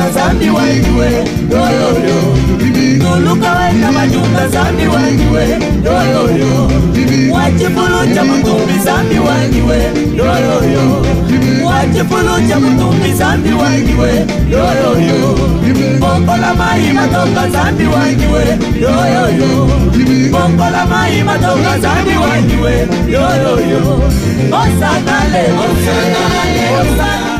majuta zambi wangiwe yoyoyo nuluka wena majuta zambi wangiwe yoyoyo wachipulu cha mutumbi zambi wangiwe yoyoyo wachipulu cha mutumbi zambi wangiwe yoyoyo bongola mai matoka zambi wangiwe yoyoyo bongola mai matoka zambi wangiwe yoyoyo osanale osanale osanale.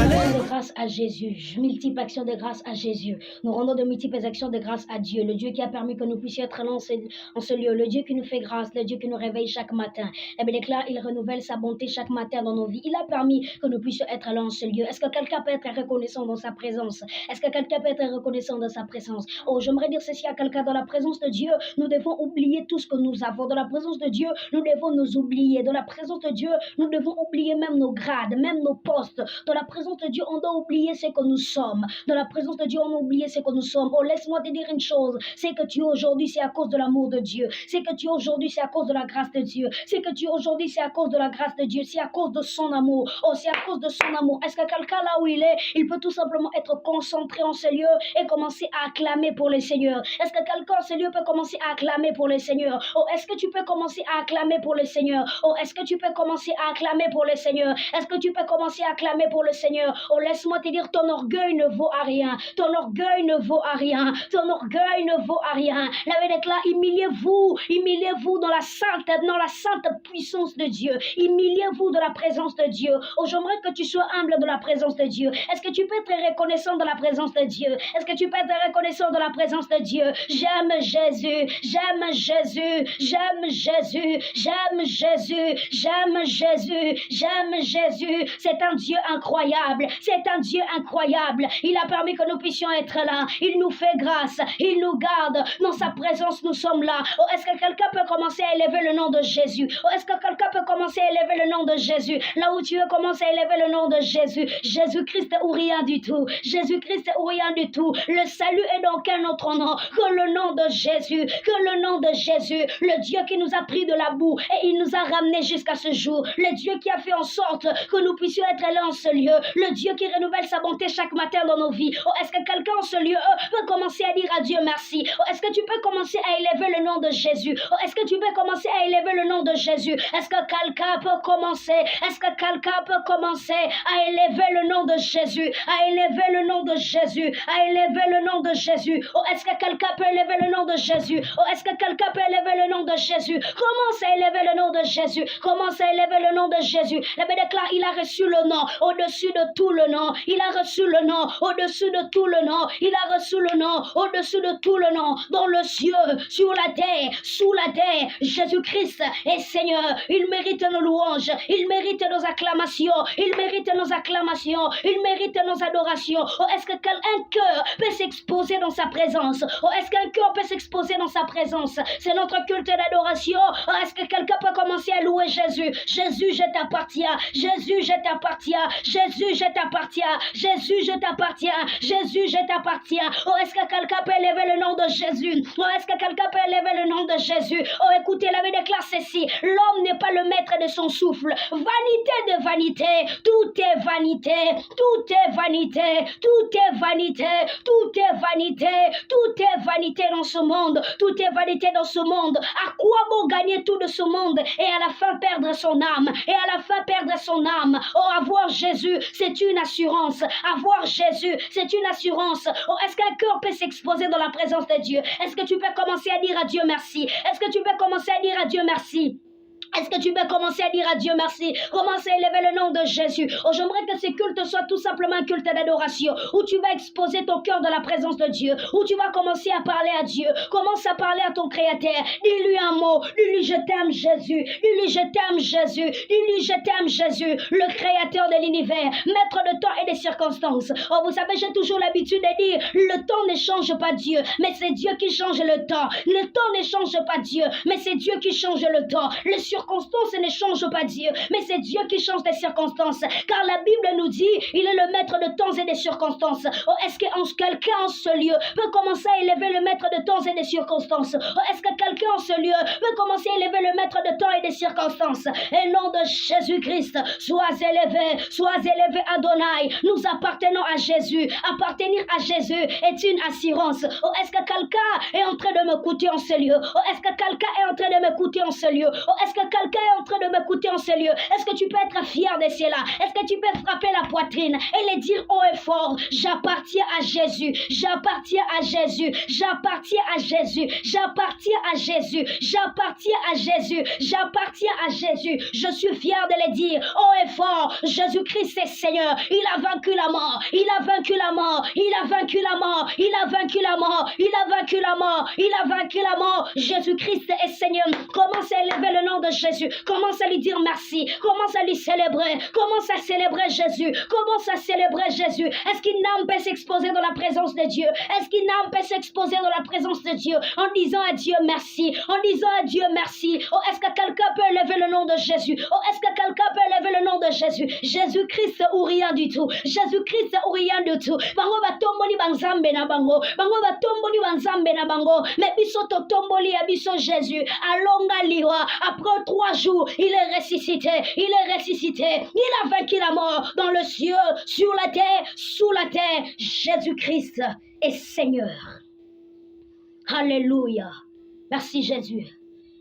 À Jésus, multiples actions de grâce à Jésus. Nous rendons de multiples actions de grâce à Dieu, le Dieu qui a permis que nous puissions être là en ce lieu, le Dieu qui nous fait grâce, le Dieu qui nous réveille chaque matin. Et bien déclare, il renouvelle sa bonté chaque matin dans nos vies. Il a permis que nous puissions être là en ce lieu. Est-ce que quelqu'un peut être reconnaissant dans sa présence? Est-ce que quelqu'un peut être reconnaissant dans sa présence? Oh, j'aimerais dire ceci à quelqu'un: dans la présence de Dieu, nous devons oublier tout ce que nous avons. Dans la présence de Dieu, nous devons nous oublier. Dans la présence de Dieu, nous devons oublier même nos grades, même nos postes. Dans la présence de Dieu, on doit oublier ce que nous sommes. Dans la présence de Dieu, on a oublié ce que nous sommes. Oh, laisse-moi te dire une chose: c'est que tu es aujourd'hui, c'est à cause de l'amour de Dieu. C'est que tu es aujourd'hui, c'est à cause de la grâce de Dieu. C'est que tu es aujourd'hui, c'est à cause de la grâce de Dieu. C'est à cause de son amour. Oh, c'est à cause de son amour. Est-ce que quelqu'un là où il est, il peut tout simplement être concentré en ce lieu et commencer à acclamer pour le Seigneur? Est-ce que quelqu'un en ce lieu peut commencer à acclamer pour le Seigneur? Oh, est-ce que tu peux commencer à acclamer pour le Seigneur? Oh, est-ce que tu peux commencer à acclamer pour le Seigneur? Est-ce que tu peux commencer à acclamer pour le Seigneur? Oh, laisse-moi te dire, ton orgueil ne vaut à rien. Ton orgueil ne vaut à rien. Ton orgueil ne vaut à rien. La Bible déclare: humiliez-vous dans la sainte puissance de Dieu. Humiliez-vous dans la présence de Dieu. Oh, j'aimerais que tu sois humble dans la présence de Dieu. Est-ce que tu peux être reconnaissant dans la présence de Dieu? Est-ce que tu peux être reconnaissant dans la présence de Dieu? J'aime Jésus, j'aime Jésus, j'aime Jésus, j'aime Jésus, j'aime Jésus, j'aime Jésus. C'est un Dieu incroyable. C'est un Dieu incroyable. Il a permis que nous puissions être là. Il nous fait grâce. Il nous garde. Dans sa présence, nous sommes là. Oh, est-ce que quelqu'un peut commencer à élever le nom de Jésus? Oh, est-ce que quelqu'un peut commencer à élever le nom de Jésus? Là où tu veux commencer à élever le nom de Jésus. Jésus-Christ ou rien du tout. Jésus-Christ ou rien du tout. Le salut est dans quel autre nom que le nom de Jésus? Que le nom de Jésus. Le Dieu qui nous a pris de la boue et il nous a ramenés jusqu'à ce jour. Le Dieu qui a fait en sorte que nous puissions être là en ce lieu. Le Dieu qui renouvelle sa bonté chaque matin dans nos vies. Oh, est-ce que quelqu'un en ce lieu peut commencer à dire à Dieu merci? Oh, est-ce que tu peux commencer à élever le nom de Jésus? Oh, est-ce que tu peux commencer à élever le nom de Jésus? Est-ce que quelqu'un peut commencer? Est-ce que quelqu'un peut commencer à élever le nom de Jésus? À élever le nom de Jésus? À élever le nom de Jésus? Oh, est-ce que quelqu'un peut élever le nom de Jésus? Oh, est-ce que quelqu'un peut élever le nom de Jésus? Commence à élever le nom de Jésus. Commence à élever le nom de Jésus. La Bible déclare: il a reçu le nom au-dessus de tout le nom. Il a reçu le nom au-dessus de tout le nom. Il a reçu le nom au-dessus de tout le nom. Dans le ciel, sur la terre, sous la terre, Jésus-Christ est Seigneur. Il mérite nos louanges. Il mérite nos acclamations. Il mérite nos acclamations. Il mérite nos adorations. Oh, est-ce que un cœur peut s'exposer dans sa présence? Oh, est-ce qu'un cœur peut s'exposer dans sa présence? C'est notre culte d'adoration. Oh, est-ce que quelqu'un peut commencer à louer Jésus? Jésus, je t'appartiens. Jésus, je t'appartiens. Jésus, je t'appartiens. Jésus, je t'appartiens. Jésus, je t'appartiens. Oh, est-ce que quelqu'un peut élever le nom de Jésus? Oh, est-ce que quelqu'un peut élever le nom de Jésus? Oh, écoutez, la Bible déclare ceci: l'homme n'est pas le maître de son souffle. Vanité de vanité, tout est vanité, tout est vanité, tout est vanité, tout est vanité, tout est vanité dans ce monde, tout est vanité dans ce monde. À quoi bon gagner tout de ce monde et à la fin perdre son âme? Et à la fin perdre son âme. Oh, avoir Jésus, c'est une assurance. Avoir Jésus, c'est une assurance. Oh, est-ce qu'un cœur peut s'exposer dans la présence de Dieu? Est-ce que tu peux commencer à dire à Dieu merci? Est-ce que tu peux commencer à dire à Dieu merci? Est-ce que tu peux commencer à dire à Dieu merci? Commence à élever le nom de Jésus. Oh, j'aimerais que ces cultes soient tout simplement un culte d'adoration, où tu vas exposer ton cœur dans la présence de Dieu, où tu vas commencer à parler à Dieu. Commence à parler à ton Créateur. Dis-lui un mot. Dis-lui: je t'aime Jésus. Dis-lui: je t'aime Jésus. Dis-lui: je t'aime Jésus, le Créateur de l'univers, maître de temps et des circonstances. Oh, vous savez, j'ai toujours l'habitude de dire: le temps ne change pas Dieu, mais c'est Dieu qui change le temps. Le temps ne change pas Dieu, mais c'est Dieu qui change le temps. Les circonstances circonstances ne changent pas Dieu, mais c'est Dieu qui change les circonstances. Car la Bible nous dit, il est le maître de temps et des circonstances. Oh, est-ce que quelqu'un en ce lieu peut commencer à élever le maître de temps et des circonstances? Oh, est-ce que quelqu'un en ce lieu peut commencer à élever le maître de temps et des circonstances? Et nom de Jésus-Christ, sois élevé Adonai. Nous appartenons à Jésus. Appartenir à Jésus est une assurance. Oh, est-ce que quelqu'un est en train de m'écouter en ce lieu? Oh, est-ce que quelqu'un est en train de m'écouter en ce lieu? Oh, est-ce que quelqu'un est en train de m'écouter en ce lieu? Est-ce que tu peux être fier de cela? Est-ce que tu peux frapper la poitrine et le dire haut et fort? J'appartiens à Jésus. J'appartiens à Jésus. J'appartiens à Jésus. J'appartiens à Jésus. J'appartiens à Jésus. J'appartiens à Jésus. Je suis fier de le dire haut et fort. Jésus-Christ est Seigneur. Il a vaincu la mort. Il a vaincu la mort. Il a vaincu la mort. Il a vaincu la mort. Il a vaincu la mort. Il a vaincu la mort. Jésus-Christ est Seigneur. Commence à élever le nom de Jésus. Commence à lui dire merci. Commence à lui célébrer. Commence à célébrer Jésus. Commence à célébrer Jésus. Est-ce qu'une âme peut s'exposer dans la présence de Dieu? Est-ce qu'une âme peut s'exposer dans la présence de Dieu en disant à Dieu merci? En disant à Dieu merci. Oh, est-ce que quelqu'un peut élever le nom de Jésus? Oh, est-ce que quelqu'un peut élever le nom de Jésus? Jésus-Christ ou rien du tout. Jésus-Christ ou rien du tout. Bango batomboli banzambe na bango. Bango batomboli banzambe na bango. Mais biso totomboli ya biso Jésus. Alonga liwa. Après 3 jours, il est ressuscité. Il est ressuscité. Il a vaincu la mort dans le ciel, sur la terre, sous la terre. Jésus-Christ est Seigneur. Alléluia. Merci Jésus.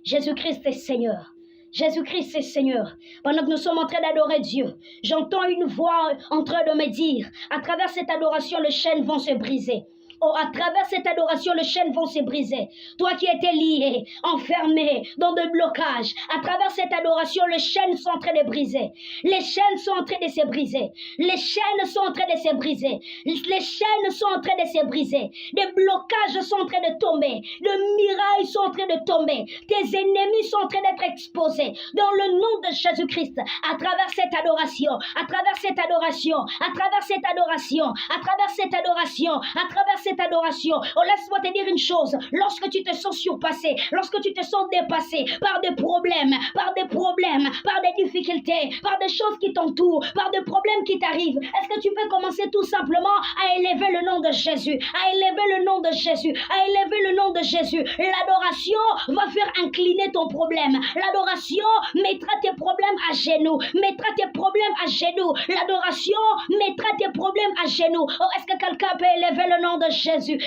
Jésus-Christ est Seigneur. Jésus-Christ est Seigneur. Pendant que nous sommes en train d'adorer Dieu, j'entends une voix en train de me dire, à travers cette adoration, les chaînes vont se briser. Oh, à travers cette adoration, les chaînes vont se briser. Toi qui étais lié, enfermé dans des blocages, à travers cette adoration, les chaînes sont en train de briser. Les chaînes sont en train de se briser. Les chaînes sont en train de se briser. Les chaînes sont en train de se briser. Des blocages sont en train de tomber. Les mirailles sont en train de tomber. Tes ennemis sont en train d'être exposés. Dans le nom de Jésus-Christ, à travers cette adoration, à travers cette adoration, à travers cette adoration, à travers cette adoration, à travers cette adoration. Oh, laisse-moi te dire une chose. Lorsque tu te sens surpassé, lorsque tu te sens dépassé par des problèmes, par des difficultés, par des choses qui t'entourent, par des problèmes qui t'arrivent, est-ce que tu peux commencer tout simplement à élever le nom de Jésus, à élever le nom de Jésus, à élever le nom de Jésus? L'adoration va faire incliner ton problème. L'adoration mettra tes problèmes à genoux, mettra tes problèmes à genoux. L'adoration mettra tes problèmes à genoux. Oh, est-ce que quelqu'un peut élever le nom de Jésus?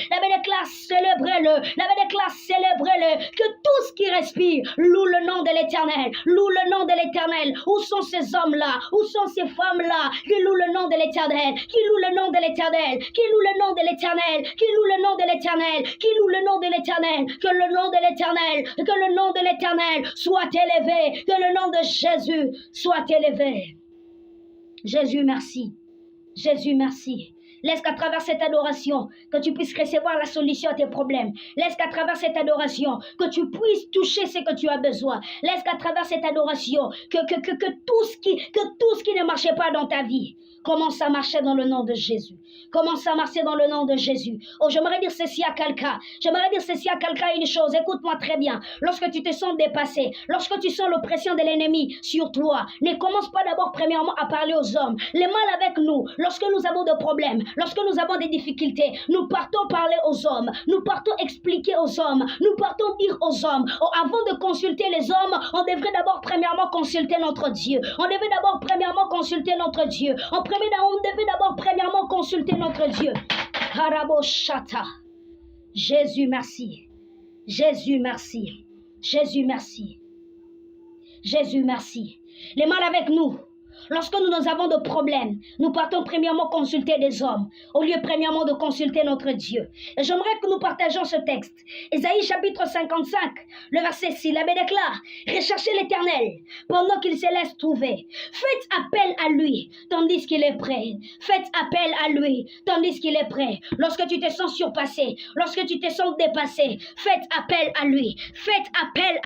La belle classe, célébrez-le. La belle classe, célébrez-le. Que tout ce qui respire loue le nom de l'Éternel. Loue le nom de l'Éternel. Où sont ces hommes-là? Où sont ces femmes-là qui louent le nom de l'Éternel? Qui louent le nom de l'Éternel? Qui louent le nom de l'Éternel? Qui louent le nom de l'Éternel? Qui louent le nom de l'Éternel? Que le nom de l'Éternel, que le nom de l'Éternel soit élevé. Que le nom de Jésus soit élevé. Jésus, merci. Jésus, merci. Laisse qu'à travers cette adoration, que tu puisses recevoir la solution à tes problèmes. Laisse qu'à travers cette adoration, que tu puisses toucher ce que tu as besoin. Laisse qu'à travers cette adoration, que tout ce qui ne marchait pas dans ta vie commence à marcher dans le nom de Jésus. Commence à marcher dans le nom de Jésus. Oh, j'aimerais dire ceci à quelqu'un. J'aimerais dire ceci à quelqu'un, une chose. Écoute-moi très bien. Lorsque tu te sens dépassé, lorsque tu sens l'oppression de l'ennemi sur toi, ne commence pas d'abord premièrement à parler aux hommes. Les mal avec nous, lorsque nous avons des problèmes, lorsque nous avons des difficultés, nous partons parler aux hommes. Nous partons expliquer aux hommes. Nous partons dire aux hommes. Oh, avant de consulter les hommes, on devrait d'abord premièrement consulter notre Dieu. On devait d'abord premièrement consulter notre Dieu. On devait d'abord premièrement consulter notre Dieu. Haraboshata. Jésus, merci. Jésus, merci. Jésus, merci. Jésus, merci. Les mal avec nous. Lorsque nous avons des problèmes, nous partons premièrement consulter des hommes, au lieu premièrement de consulter notre Dieu. Et j'aimerais que nous partagions ce texte. Ésaïe chapitre 55, le verset 6, la Bible déclare: recherchez l'Éternel pendant qu'il se laisse trouver. Faites appel à lui tandis qu'il est prêt. Faites appel à lui tandis qu'il est prêt. Lorsque tu te sens surpassé, lorsque tu te sens dépassé, faites appel à lui. Faites appel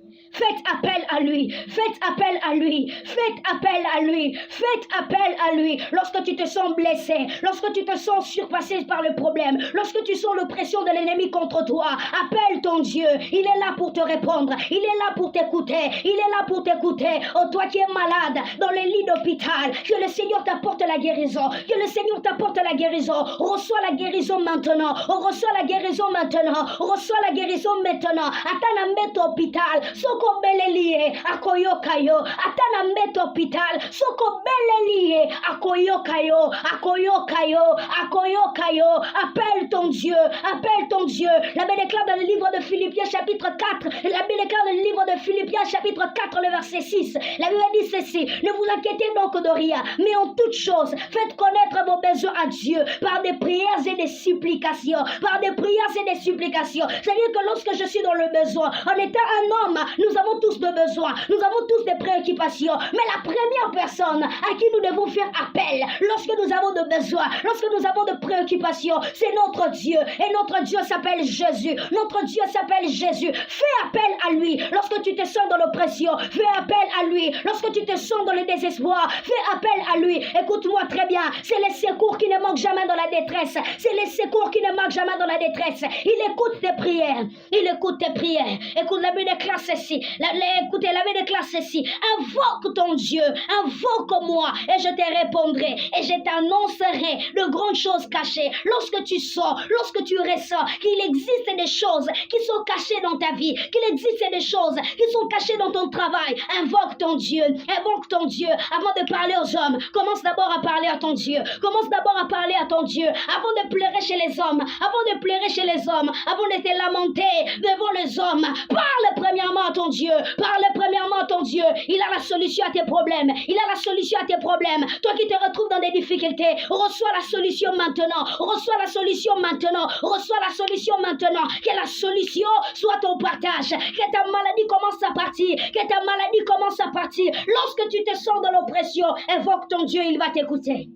à lui. Faites appel à lui. Faites appel à lui. Faites appel à lui lorsque tu te sens blessé, lorsque tu te sens surpassé par le problème, lorsque tu sens l'oppression de l'ennemi contre toi. Appelle ton Dieu. Il est là pour te répondre. Il est là pour t'écouter. Il est là pour t'écouter. Oh, toi qui es malade dans les lits d'hôpital, que le Seigneur t'apporte la guérison. Que le Seigneur t'apporte la guérison. Reçois la guérison maintenant. On reçoit la guérison maintenant. On reçoit la guérison maintenant. Atana mbeto hôpital. Soko bele lié. Akoyo kayo. Atana mbeto hôpital. Soko bele lié. Akoyo kayo. Akoyo kayo. Akoyo kayo. Appelle ton Dieu. Appelle ton Dieu. La Bible déclare dans le livre de Philippiens chapitre 4. La Bible déclare dans le livre de Philippiens chapitre 4 le verset 6. La Bible dit ceci. Ne vous inquiétez donc de rien. Mais en toute chose, faites connaître vos besoins à Dieu par des prières et des supplications. Par des prières et des supplications. C'est-à-dire que lorsque je suis dans le besoin, en étant un homme, nous avons tous des besoins. Nous avons tous des préoccupations. Mais la première personne à qui nous devons faire appel lorsque nous avons des besoins, lorsque nous avons des préoccupations, c'est notre Dieu. Et notre Dieu s'appelle Jésus. Notre Dieu s'appelle Jésus. Fais appel à lui lorsque tu te sens dans l'oppression. Fais appel à lui lorsque tu te sens dans le désespoir. Fais appel à lui. Écoute-moi très bien. C'est les secours qui ne manquent jamais dans la détresse. C'est les secours qui ne manquent jamais dans la détresse. Il écoute tes prières. Il écoute tes prières. Écoute, la Bible déclare ceci. Écoutez, la Bible déclare ceci. Invoque ton Dieu. Invoque-moi et je te répondrai. Et je t'annoncerai de grandes choses cachées. Lorsque tu sens, lorsque tu ressens qu'il existe des choses qui sont cachées dans ta vie, qu'il existe des choses qui sont cachées dans ton travail, invoque ton Dieu. Invoque ton Dieu avant de parler aux hommes. Commence d'abord à parler à ton Dieu. Commence d'abord à parler à ton Dieu avant de pleurer chez les hommes. Avant de pleurer chez les hommes. Avant de te lamenter devant les hommes. Parle premièrement à ton Dieu. Parle premièrement à ton Dieu. Il a la solution à tes problèmes. Il a la solution à tes problèmes. Toi qui te retrouves dans des difficultés, reçois la solution maintenant. Reçois la solution maintenant. Reçois la solution maintenant. Que la solution soit ton partage. Que ta maladie commence à partir. Que ta maladie commence à partir. Lorsque tu te sens dans l'oppression, invoque ton Dieu, il va t'écouter.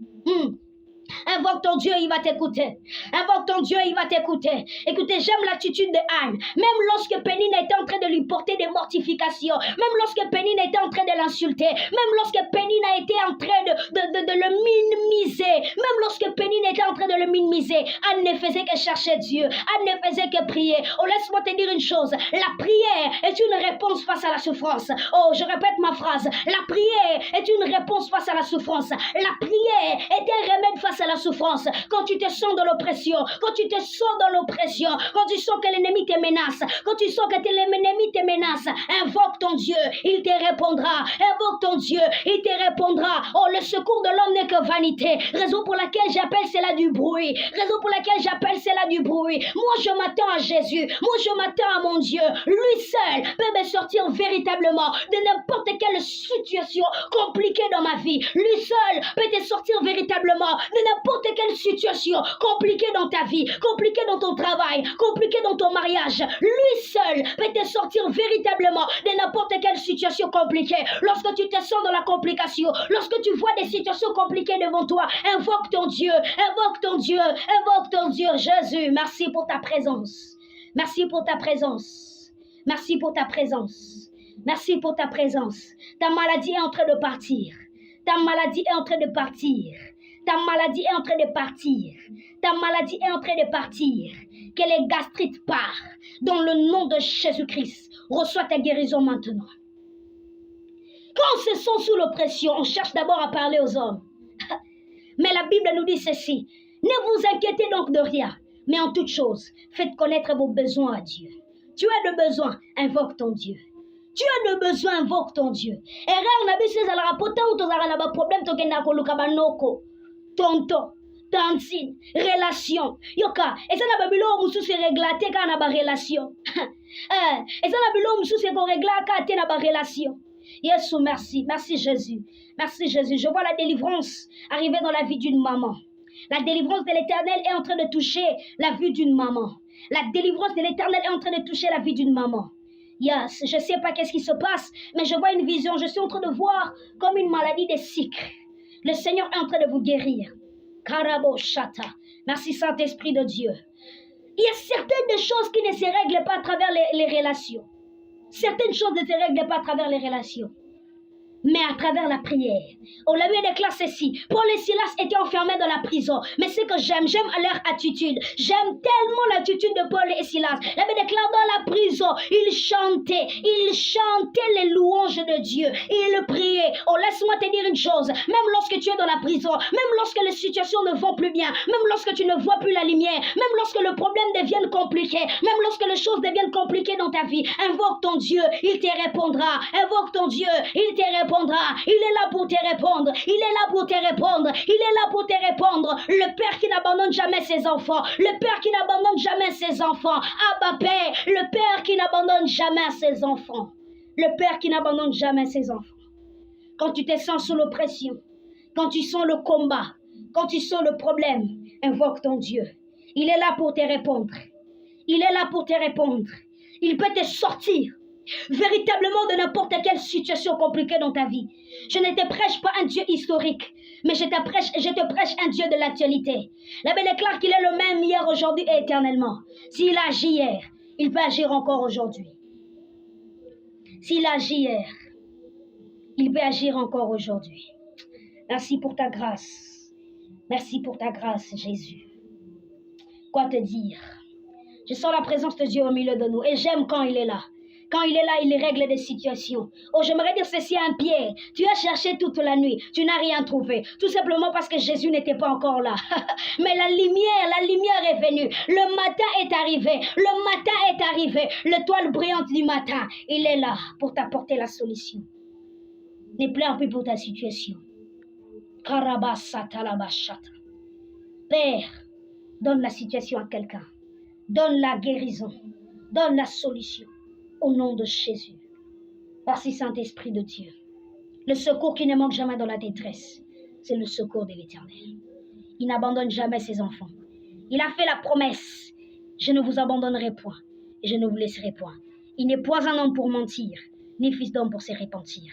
Invoque ton Dieu, il va t'écouter. Invoque ton Dieu, il va t'écouter. Écoutez, j'aime l'attitude de Anne. Même lorsque Pénine était en train de lui porter des mortifications, même lorsque Pénine était en train de l'insulter, même lorsque Pénine a été en train de le minimiser, même lorsque Pénine était en train de le minimiser, Anne ne faisait que chercher Dieu. Anne ne faisait que prier. Oh, laisse-moi te dire une chose. La prière est une réponse face à la souffrance. Oh, je répète ma phrase. La prière est une réponse face à la souffrance. La prière est un remède face à la souffrance. Quand tu te sens dans l'oppression, quand tu te sens dans l'oppression, quand tu sens que l'ennemi te menace, quand tu sens que l'ennemi te menace, invoque ton Dieu, il te répondra. Invoque ton Dieu, il te répondra. Oh, le secours de l'homme n'est que vanité. Raison pour laquelle j'appelle cela du bruit. Raison pour laquelle j'appelle cela du bruit. Moi, je m'attends à Jésus. Moi, je m'attends à mon Dieu. Lui seul peut me sortir véritablement de n'importe quelle situation compliquée dans ma vie. Lui seul peut te sortir véritablement de n'importe quelle situation compliquée dans ta vie, compliquée dans ton travail, compliquée dans ton mariage. Lui seul peut te sortir véritablement de n'importe quelle situation compliquée. Lorsque tu te sens dans la complication, lorsque tu vois des situations compliquées devant toi, invoque ton Dieu, invoque ton Dieu, invoque ton Dieu. Jésus, merci pour ta présence. Merci pour ta présence. Merci pour ta présence. Merci pour ta présence. Ta maladie est en train de partir. Ta maladie est en train de partir. Ta maladie est en train de partir. Ta maladie est en train de partir. Que les gastrites partent. Dans le nom de Jésus-Christ, reçois ta guérison maintenant. Quand on se sent sous l'oppression, on cherche d'abord à parler aux hommes. Mais la Bible nous dit ceci. Ne vous inquiétez donc de rien. Mais en toute chose, faites connaître vos besoins à Dieu. Tu as de besoins, invoque ton Dieu. Tu as de besoins, invoque ton Dieu. Et rien n'a vu à la rapporter ou tu as un problème, tu as un tonton, tantine, relation. Yoka, et ça n'a pas bilo où se réglater quand on a une relation. Et ça n'a pas bilo où se réglater quand on a une relation. Yesu, merci. Merci Jésus. Merci Jésus. Je vois la délivrance arriver dans la vie d'une maman. La délivrance de l'Éternel est en train de toucher la vie d'une maman. La délivrance de l'Éternel est en train de toucher la vie d'une maman. Yes, je ne sais pas qu'est-ce qui se passe, mais je vois une vision. Je suis en train de voir comme une maladie des sucres. Le Seigneur est en train de vous guérir. Karabo Shata. Merci Saint-Esprit de Dieu. Il y a certaines choses qui ne se règlent pas à travers les relations. Certaines choses ne se règlent pas à travers les relations. mais à travers la prière. On l'a vu déclare ceci. Paul et Silas étaient enfermés dans la prison. Mais ce que j'aime leur attitude. J'aime tellement l'attitude de Paul et Silas. La Bible déclare dans la prison, ils chantaient les louanges de Dieu. Ils priaient. Oh, laisse-moi te dire une chose. Même lorsque tu es dans la prison, même lorsque les situations ne vont plus bien, même lorsque tu ne vois plus la lumière, même lorsque le problème devient compliqué, même lorsque les choses deviennent compliquées dans ta vie, invoque ton Dieu, il te répondra. Invoque ton Dieu, il te répondra. Il est là pour te répondre. Il est là pour te répondre. Il est là pour te répondre. Le Père qui n'abandonne jamais ses enfants. Le Père qui n'abandonne jamais ses enfants. Abba Père, le Père qui n'abandonne jamais ses enfants. Le Père qui n'abandonne jamais ses enfants. Quand tu te sens sous l'oppression, quand tu sens le combat, quand tu sens le problème, invoque ton Dieu. Il est là pour te répondre. Il est là pour te répondre. Il peut te sortir véritablement de n'importe quelle situation compliquée dans ta vie. Je ne te prêche pas un Dieu historique, mais je te prêche un Dieu de l'actualité. La Bible déclare qu'il est le même hier, aujourd'hui et éternellement. S'il a agi hier, il peut agir encore aujourd'hui. S'il a agi hier, il peut agir encore aujourd'hui. Merci pour ta grâce. Merci pour ta grâce, Jésus. Quoi te dire? Je sens la présence de Dieu au milieu de nous et j'aime quand il est là. Quand il est là, il règle des situations. Oh, j'aimerais dire ceci à un Pierre. Tu as cherché toute la nuit, tu n'as rien trouvé. Tout simplement parce que Jésus n'était pas encore là. Mais la lumière est venue. Le matin est arrivé. L'étoile brillante du matin, il est là pour t'apporter la solution. Ne pleure plus pour ta situation. Père, donne la situation à quelqu'un. Donne la guérison. Donne la solution. Au nom de Jésus. Merci Saint-Esprit de Dieu. Le secours qui ne manque jamais dans la détresse, c'est le secours de l'Éternel. Il n'abandonne jamais ses enfants. Il a fait la promesse. Je ne vous abandonnerai point et je ne vous laisserai point. Il n'est point un homme pour mentir, ni fils d'homme pour se repentir.